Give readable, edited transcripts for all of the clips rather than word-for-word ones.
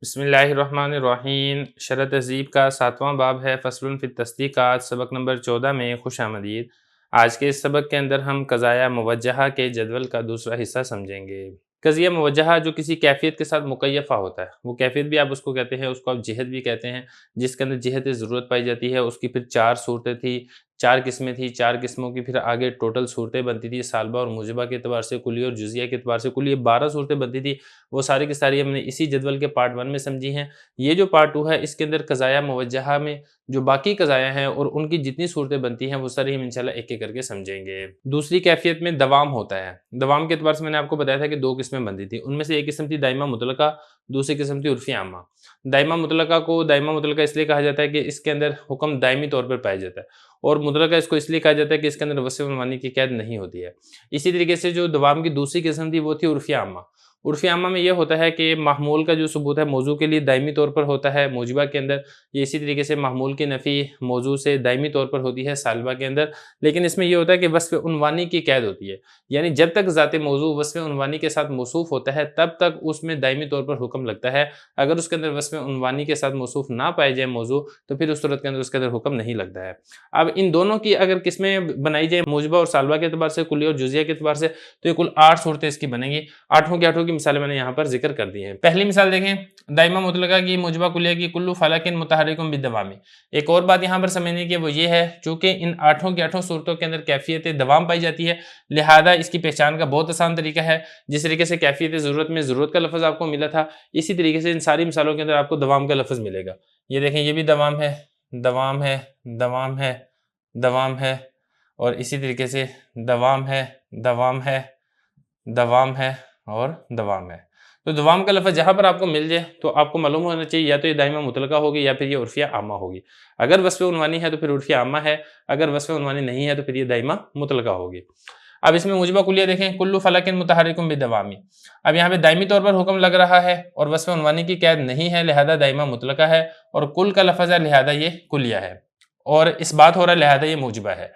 बिस्मिल्लाहिर्रहमानिर्रहीम। शरह तहज़ीब का 7वां बाब है फ़स्लुन फ़ी तस्दीक़ात। सबक नंबर 14 में खुशामदीद। आज के इस सबक के अंदर हम क़ज़ाया मुवज्जहा के जदवल का दूसरा हिस्सा समझेंगे। क़ज़िया मुवज्जहा जो किसी कैफ़ियत के साथ मुकय्यफ़ा होता है, वो कैफ़ियत भी आप उसको कहते हैं, उसको आप जिहत भी कहते हैं, जिसके अंदर जिहत ज़रूरत पाई जाती है। उसकी फिर 4 सूरतें थी, 4 किस्में थी, 4 किस्मों की फिर आगे टोटल सूरतें बनती थी, सालबा और मूजबा के एतबार से कुल्ली और जुज़िया के एतबार से कुल ये 12 सूरतें बनती थी। वो सारी की सारी हमने इसी जदवल के पार्ट 1 में समझी हैं। ये जो पार्ट 2 है, इसके अंदर क़ज़ाया मुवज्जहा में जो बाकी क़ज़ाया हैं और उनकी जितनी सूरतें बनती हैं, वो सारी हम इंशाअल्लाह एक-एक करके समझेंगे। दूसरी कैफ़ियत में दवाम होता है। दवाम के एतबार से मैंने आपको बताया था कि 2 किस्में बनती थी। उनमें से एक किस्म थी दाइमा मुतलका, दूसरी किस्म थी उर्फ़ी आमा। दाइमा मुतलका को दाइमा मुतलका इसलिए कहा जाता है कि इसके अंदर हुक्म दायमी तौर पर पाया जाता है, और मुतलका इसको इसलिए कहा जाता है कि इसके अंदर वस्फ़ उनवानी की कैद नहीं होती है। इसी तरीके से जो दवाम की दूसरी किस्म थी, वो थी उर्फ़ी आमा। उर्फ़ी आमा में ये होता है कि महमूल का जो सबूत है मौजू के लिए दायमी तौर पर होता है मूजिबा के अंदर। ये इसी तरीके से महमूल की नफ़ी मौजू से दायमी तौर पर होती है सालिबा के अंदर। लेकिन इसमें ये होता है कि वस्फ़ उनवानी की कैद होती है, यानी जब तक ज़ाते मौजू वस्फ़ उनवानी के साथ मौसूफ़ होता है, तब तक उसमें दायमी तौर पर हुक्म लगता है। अगर उसके अंदर वस्फ़ उनवानी के साथ मौसूफ़ ना पाए जाए मौजू, तो फिर उस सूरत के अंदर उसके अंदर हुक्म नहीं लगता है। अब इन दोनों की अगर किस्में बनाई जाए मूजिबा और सालिबा के एतबार से, कुल्ली और जुज़िया के एतबार से, तो ये कुल 8 सूरतें इसकी बनेंगी। 8 की 8 की मिसालें मैंने यहाँ पर ज़िक्र कर दी हैं। पहली मिसाल देखें, दाइमा मुतलका की, मूजिबा कुल्लिया की, कुल्लु फलकिन मुतहर्रिकुन बिदवामी। एक और बात यहाँ पर समझने की वो ये है, चूँकि इन 8 की 8 सूरतों के अंदर कैफ़ियत दवाम पाई जाती है, लिहाजा इसकी पहचान का बहुत आसान तरीका है। जिस तरीके से कैफ़ियत ज़रूरत में ज़रूरत का लफ्ज़ आपको मिला था, इसी तरीके से इन सारी मिसालों के अंदर आपको दवाम का लफ्ज़ मिलेगा। ये देखें, ये भी दवाम है, दवाम है, दवाम है, दवाम है, और इसी तरीके से दवाम है, दवाम है, दवाम है और दवाम है। तो दवाम का लफ़्ज़ जहाँ पर आपको मिल जाए, तो आपको मालूम होना चाहिए या तो ये दाइमा मुतलका होगी या फिर ये उर्फ़िया आमा होगी। अगर वस्फ़ उनवानी है तो फिर उर्फ़िया आमा है, अगर वस्फ़ उनवानी नहीं है तो फिर ये दाइमा मुतलका होगी। अब इसमें मूजिबा कुल्लिया देखें, कुल्लु फलकिन मुतहर्रिकुन बिदवामी। अब यहाँ पे दायमी तौर पर हुक्म लग रहा है और वस्फ़ उनवानी की कैद नहीं है, लिहाजा दाइमा मुतलका है, और कुल का लफ़्ज़ है, लिहाजा ये कुल्लिया है, और इस बात हो रहा है, लिहाजा ये मूजिबा है।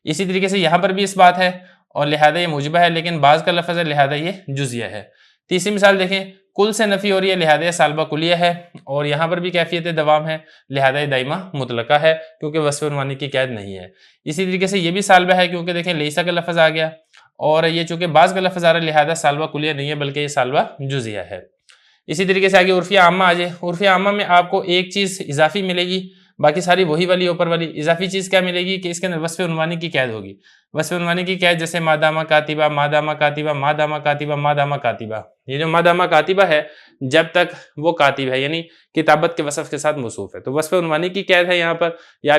इसी तरीके से यहाँ पर भी इस बात है और लिहाजा ये मूजिबा है, लेकिन बाज़ का लफ़्ज़ है, लिहाजा ये जुज़िया है। तीसरी मिसाल देखें, कुल से नफ़ी हो रही है, लिहाजा ये सालिबा कुल्लिया है, और यहाँ पर भी कैफ़ियत दवाम है, लिहाजा ये दाइमा मुतलका है, क्योंकि वस्फ़ उनवानी की कैद नहीं है। इसी तरीके से ये भी सालिबा है, क्योंकि देखें लईसा का लफ़्ज़ आ गया, और ये चूँकि बाज़ का लफ़्ज़ आ रहा है, लिहाजा सालिबा कुल्लिया नहीं है, बल्कि ये सालिबा जुज़िया है। इसी तरीके से आगे उर्फ़िया आमा आ जाए। उर्फ़िया आमा में आपको एक चीज़ इज़ाफ़ी मिलेगी, बाकी सारी वही वाली ऊपर वाली। इज़ाफ़ी चीज़ क्या मिलेगी कि इसके अंदर वस्फ़ उनवानी की कैद होगी। वस्फ़ उनवानी की कैद जैसे मादामा कातिबा, मादामा कातिबा, मादामा कातिबा, मादामा कातिबा। ये जो मादामा कातिबा है, जब तक वो कातिब है, यानी किताबत के वस्फ़ के साथ मौसूफ़ है, तो वस्फ़ उनवानी की कैद है यहाँ पर, या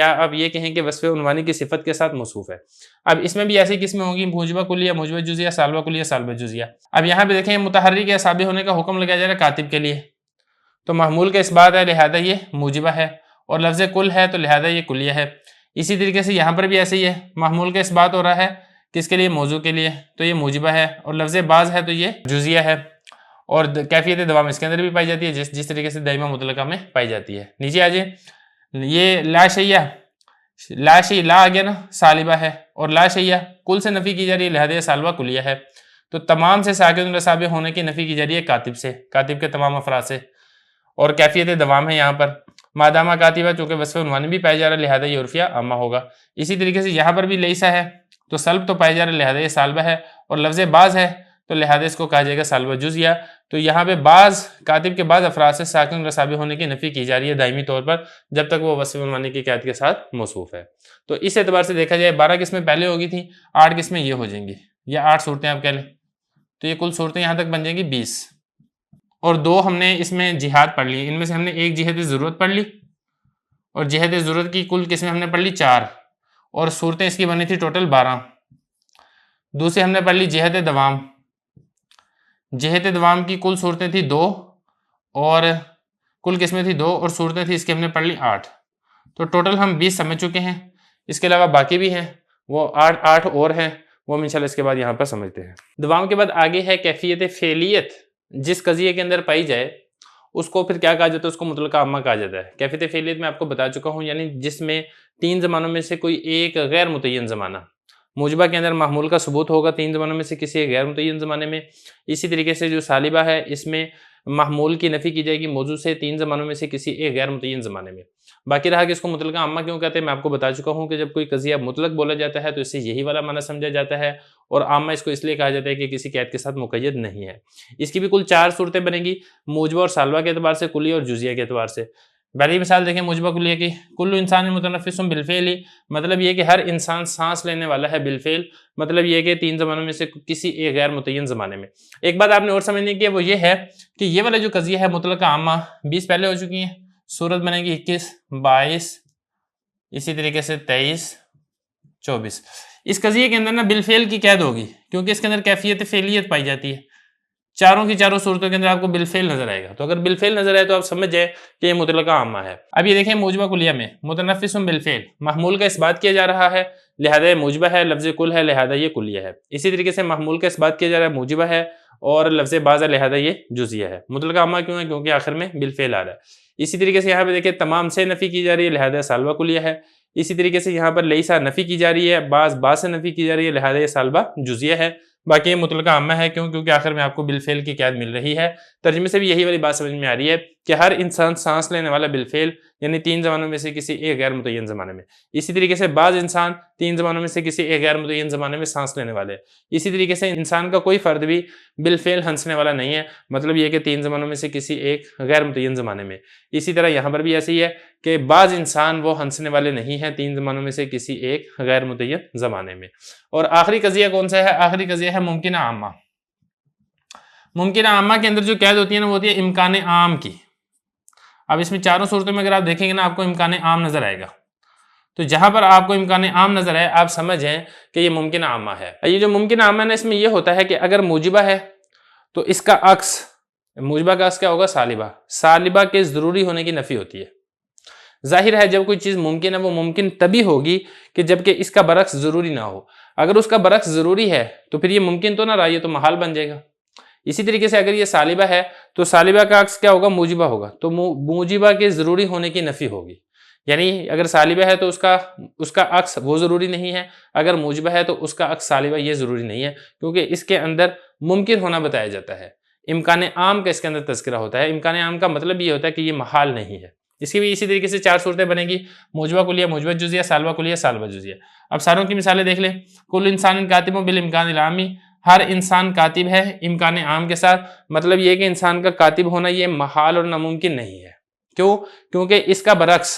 आप ये कहें कि वस्फ़ उनवानी की सिफ़त के साथ मौसूफ़ है। अब इसमें भी ऐसी किस्में होंगी, मूजिबा कुल्लिया, मूजिबा जुज़िया, सालिबा कुल्लिया, सालिबा जुज़िया। अब यहाँ पे देखें, मुतहर्रिक या साबित होने का हुक्म लगाया जा रहा है कातिब के लिए, तो महमूल का इस्बात है, लिहाजा ये मूजिबा है, और लफ्ज़ कुल है, तो लिहाजा ये कुल्लिया है। इसी तरीके से यहाँ पर भी ऐसे ही है, महमूल का इस्बात हो रहा है किसके लिए, मौजू के लिए, तो ये मूजिबा है, और लफ्ज़ बाज़ है तो ये जुज़िया है, और कैफ़ियत दवाम इसके अंदर भी पाई जाती है, जिस तरीके से दाइमा मुतलका में पाई जाती है। नीचे आ जाए, ये लाशैया, लाशै ला आ गया ना, सालिबा है, और लाशैया कुल से नफ़ी की जा रही है, लिहाजा सालिबा कुल्लिया है। तो तमाम से साकिन साबित होने की नफ़ी की जा रही है कातिब से, कातिब के तमाम अफराद से, और कैफ़ियत दवाम है यहाँ पर। मादामा कातिबा चूँकि वस्फ़ उनवानी भी पाया जा रहा है, लिहाजा ये उर्फ़िया आमा होगा। इसी तरीके से यहाँ पर भी लईसा है, तो सल्ब तो पाया जा रहा है, लिहाजा ये सालिबा है, और लफ्ज़ बाज़ है, तो लिहाजा इसको कहा जाएगा सालिबा जुज़िया। तो यहाँ पे बाज़, कातिब के बाज़ अफराद से साकिन साबित होने की नफ़ी की जा रही है दायमी तौर पर, जब तक वो वस्फ़ उनवानी की कैद के साथ मौसूफ़ है। तो इस एतबार से देखा जाए 12 किस्में पहले होगी थी, 8 किस्में ये हो जाएंगी, या 8 सूरतें आप कह लें, तो ये कुल सूरतें यहाँ तक बन जाएंगी 20, और 2 हमने इसमें जिहाद पढ़ ली। इनमें से हमने एक जिहद ज़रूरत पढ़ ली, और जिहद ज़रूरत की कुल किस्में हमने पढ़ ली 4, और सूरतें इसकी बनी थी टोटल 12। दूसरी हमने पढ़ ली जिहद दवाम। जिहद दवाम की कुल सूरतें थी 2, और कुल किस्में थी 2, और सूरतें थी इसकी हमने पढ़ ली 8। तो टोटल हम 20 समझ चुके हैं। इसके अलावा बाकी भी हैं, वो 8 और हैं, वो हम इंशाल्लाह इसके बाद यहाँ पर समझते हैं। दवाम के बाद आगे है कैफियत फ़ेलियत। जिस कज़िये के अंदर पाई जाए उसको फिर क्या कहा जाता है, उसको मुतलका अम्मा कहा जाता है। कैफियत फ़ेलियत में आपको बता चुका हूँ, यानी जिसमें 3 ज़मानों में से कोई एक गैर मुतय्यन ज़माना, मूजबा के अंदर महमूल का सबूत होगा 3 ज़मानों में से किसी गैर मुतय्यन ज़माने में। इसी तरीके से जो सालिबा है, इसमें महमूल की नफ़ी की जाएगी मौजू से 3 ज़मानों में से किसी एक गैर मुतय्यन ज़माने में। बाकी रहा कि इसको मुतलका अम्मा क्यों कहते हैं, मैं आपको बता चुका हूँ कि जब कोई कज़िया मुतलक बोला जाता है तो इससे यही वाला माना समझा जाता है, और आम्मा इसको इसलिए कहा जाता है कि किसी कैद के साथ मुक़य्यद नहीं है। इसकी भी कुल 4 सूरतें बनेंगी, मूजबा और सालबा के एतबार से, कुलिया और जुज़िया के एतबार से। पहली मिसाल देखें मूजबा कुलिया की, कुल्लु इंसान मुतनफ़िसुन बिलफ़ेल, मतलब ये कि हर इंसान सांस लेने वाला है बिलफ़ेल, मतलब ये कि 3 ज़मानों में से किसी एक गैर मुतय्यन ज़माने में। एक बात आपने और समझनी की है, वो ये है कि ये वाला जो कज़िया है मुतलका आम्मा 20 पहले हो चुकी हैं, सूरत बनेगी 21, 22, इसी तरीके से 23, 24। इस कज़िये के अंदर ना बिलफ़ेल की कैद होगी, क्योंकि इसके अंदर कैफ़ियत फ़ेलियत पाई जाती है। चारों की चारों सूरतों के अंदर आपको बिलफ़ेल नजर आएगा, तो अगर बिलफ़ेल नजर आए तो आप समझ जाए कि ये मुतलका आम्मा है। अब ये देखें मूजबा कुलिया में मुतनफ़िसुन बिलफ़ेल, महमूल का इस्बात किया जा रहा है, लिहाजा ये मूजबा है, लफ्ज़ कुल है, लिहाजा ये कुलिया है। इसी तरीके से महमूल का इस्बात किया जा रहा है, मूजबा है, और लफ्ज़ बाज़ है, लिहाजा ये जुज़िया है। मुतलका आम्मा क्यों है, क्योंकि आखिर में बिलफ़ेल आ रहा है। इसी तरीके से यहाँ पे देखिए तमाम से नफ़ी की जा रही है, लिहाजा सालबा कुलिया है। इसी तरीके से यहाँ पर लईसा नफ़ी की जा रही है, बाज़ से नफ़ी की जा रही है, लिहाजा ये सालबा जुज़िया है। बाकी ये मुतलका आम्मा है, क्यों, क्योंकि आखिर में आपको बिलफ़ेल की कैद मिल रही है। तर्जुमे से भी यही वाली बात समझ में आ रही है कि हर इंसान सांस लेने वाला बिलफ़ेल, यानी 3 ज़मानों में से किसी एक गैर मुतय्यन ज़माने में। इसी तरीके से बाज़ इंसान 3 ज़मानों में से किसी एक गैर मुतय्यन ज़माने में सांस लेने वाले। इसी तरीके से इंसान का कोई फ़र्द भी बिलफ़ेल हंसने वाला नहीं है, मतलब ये कि 3 ज़मानों में से किसी एक गैर मुतय्यन ज़माने में। इसी तरह यहाँ पर भी ऐसे ही है कि बाज़ इंसान वो हंसने वाले नहीं हैं 3 ज़मानों में से किसी एक गैर मुतय्यन ज़माने में। और आखिरी कज़िया कौन सा है, आखिरी कज़िया है मुमकिन आम्मा। मुमकिन आम्मा के अंदर जो कैद होती है ना, वो होती है इम्कान आम की। अब इसमें चारों सूरतों में अगर आप देखेंगे ना, आपको इम्कान आम नजर आएगा, तो जहां पर आपको इम्कान आम नजर आए आप समझें कि ये मुमकिन आमा है। ये जो मुमकिन आमा है ना, इसमें यह होता है कि अगर मूजिबा है तो इसका अक्स, मूजिबा का अक्स क्या होगा, सालिबा। सालिबा के जरूरी होने की नफी होती है। जाहिर है जब कोई चीज मुमकिन है वो मुमकिन तभी होगी कि जबकि इसका बरक्स जरूरी ना हो। अगर उसका बरक्स जरूरी है तो फिर ये मुमकिन तो ना रहा, ये तो महाल बन जाएगा। इसी तरीके से अगर ये सालिबा है तो सालिबा का अक्स क्या होगा, मूजिबा होगा, तो मूजिबा के जरूरी होने की नफी होगी। यानी अगर सालिबा है तो उसका अक्स वो जरूरी नहीं है, अगर मूजिबा है तो उसका अक्स सालिबा ये जरूरी नहीं है, क्योंकि इसके अंदर मुमकिन होना बताया जाता है। इम्कान आम का इसके अंदर तस्करा होता है। इम्कान आम का मतलब ये होता है कि ये महाल नहीं है। इसकी भी इसी तरीके से 4 सूरतें बनेगी, मूजबा कुलिया, मूजबा जुजिया, सालबा कुलिया, सालबा जुजिया। अब सारों की मिसालें देख लें। कुल इंसान कातिब बिल इम्कान आमी, हर इंसान कातिब है इम्कान आम के साथ, मतलब ये कि इंसान का कातिब होना ये महाल और नामुमकिन नहीं है। क्यों, क्योंकि इसका बरक्स,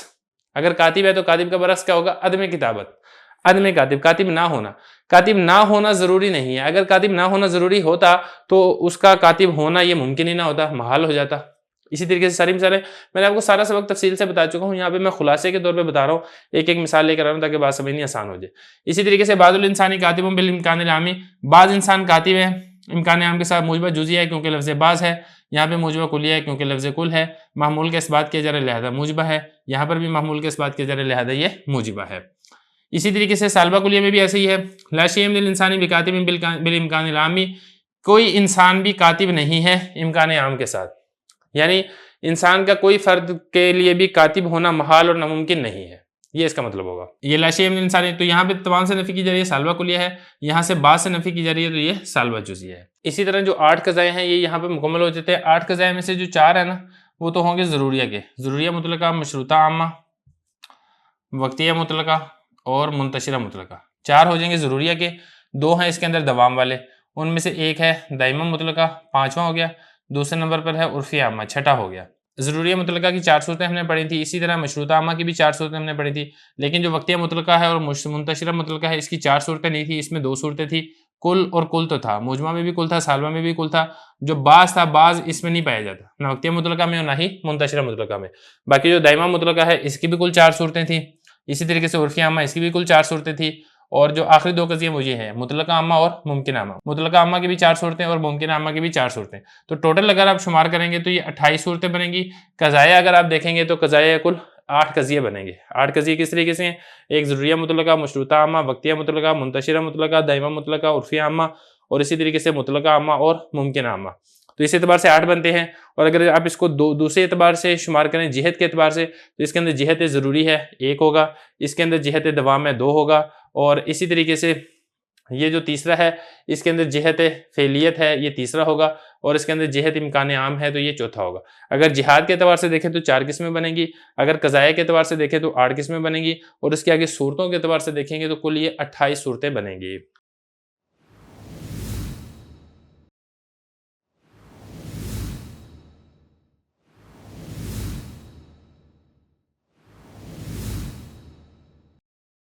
अगर कातिब है तो कातिब का बरक्स क्या होगा, अदम किताबत, अदम कातिब, कातिब ना होना। कातिब ना होना जरूरी नहीं है, अगर कातिब ना होना जरूरी होता तो उसका कातिब होना ये मुमकिन ही ना होता, महाल हो जाता। इसी तरीके से सारी मिसालें मैंने आपको सारा सबक तफसील से बता चुका हूँ, यहाँ पे मैं खुलासे के तौर पे बता रहा हूँ, एक एक मिसाल लेकर आ रहा हूँ ताकि बात समझनी आसान हो जाए। इसी तरीके से बाजुल इंसानी कातिब बिल इम्कान आमी, बाज इंसान कातिब है इम्कान आम के साथ, मूजबा जुजिया है क्योंकि लफ्ज़ बाज है, यहाँ पे मूजबा कुलिया है क्योंकि लफ्ज़ कुल है, मामूल के इस बात किया जा रहा है लिहाजा मूजबा है, यहाँ पर भी मामूल के इस बात किया जा रहा है लिहाजा ये मूजिबा है। इसी तरीके से सालबा कुलिया में भी ऐसे ही है, लाशियम दिल इंसानी बिकातिब बिल इम्कान आमी, कोई इंसान भी कातिब नहीं है इम्कान आम के साथ, यानी इंसान का कोई फर्द के लिए भी कातिब होना महाल और नामुमकिन नहीं है, ये इसका मतलब होगा। ये लाशियम इंसानी, तो यहाँ पे तमाम से नफी की जा रही है, सालबा कुलिया है, यहाँ से बात से नफी की जा रही है तो ये सालबा जुजिया है। इसी तरह जो 8 कज़ाएं हैं ये यहाँ पे मुकम्मल हो जाते हैं। 8 कज़ाएं में से जो 4 है ना वो तो होंगे ज़रूरिया के, ज़रूरिया मुतलका, मशरूता आमा, वक्तिया मुतलका और मुंतशिरा मुतलका। 4 हो जाएंगे ज़रूरिया के, 2 हैं इसके अंदर दवाम वाले, उनमें से एक है दाइमा मुतलका, 5वां हो गया, दूसरे नंबर पर है उर्फ़ी आमा, 6ठा हो गया। ज़रूरिया मुतलका की 4 सूरतें हमने पढ़ी थी, इसी तरह मशरूता आमा की भी 4 सूरतें हमने पढ़ी थी, लेकिन जो वक्तिया मुतलका है और मुंतशिरा मुतलका है इसकी 4 सूरतें नहीं थी, इसमें 2 सूरतें थी। कुल और कुल तो था, मुजमा में भी कुल था, सालबा में भी कुल था, जो बाज था बाज इसमें नहीं पाया जाता, ना वक्तिया मुतलका में और ना ही मुंतशिरा मुतलका में। बाकी जो दाइमा मुतलका है इसकी भी कुल 4 सूरतें थी, इसी तरीके से उर्फ़ी आमा इसकी भी कुल 4 सूरतें थी, और जो आखिरी 2 कज़िये मुझे हैं मुतलका आमा और मुमकिन आमा। मुतलका आमा की भी 4 सूरतें और मुमकिन आमा की भी 4 सूरतें, तो टोटल अगर आप शुमार करेंगे तो ये 28 सूरतें बनेंगी। कज़ाया अगर आप देखेंगे तो कज़ाया कुल 8 कज़िये बनेंगे। 8 कज़िये किस तरीके से हैं, एक ज़रूरिया मुतलका, मशरूता आमा, वक्तिया मुतलका, मुंतशिरा मुतलका, दाइमा मुतलका, उर्फ़ी आमा और इसी तरीके से मुतलका आमा और मुमकिन आमा। तो इस एतबार से 8 बनते हैं। और अगर आप इसको दूसरे एतबार से शुमार करें, जिहत के एतबार से, तो इसके अंदर जिहत ज़रूरी है 1 होगा, इसके अंदर जिहत दवाम है 2 होगा, और इसी तरीके से ये जो तीसरा है, इसके अंदर जिहत फ़ेलियत है, ये तीसरा होगा और इसके अंदर जिहत इम्कान आम है, तो ये चौथा होगा। अगर जिहाद के एतबार से देखें तो 4 किस्में बनेंगी, अगर कज़ाया के एतबार से देखें तो 8 किस्में बनेंगी और इसके आगे सूरतों के एतबार से देखेंगे तो कुल ये 28 सूरतें बनेंगी।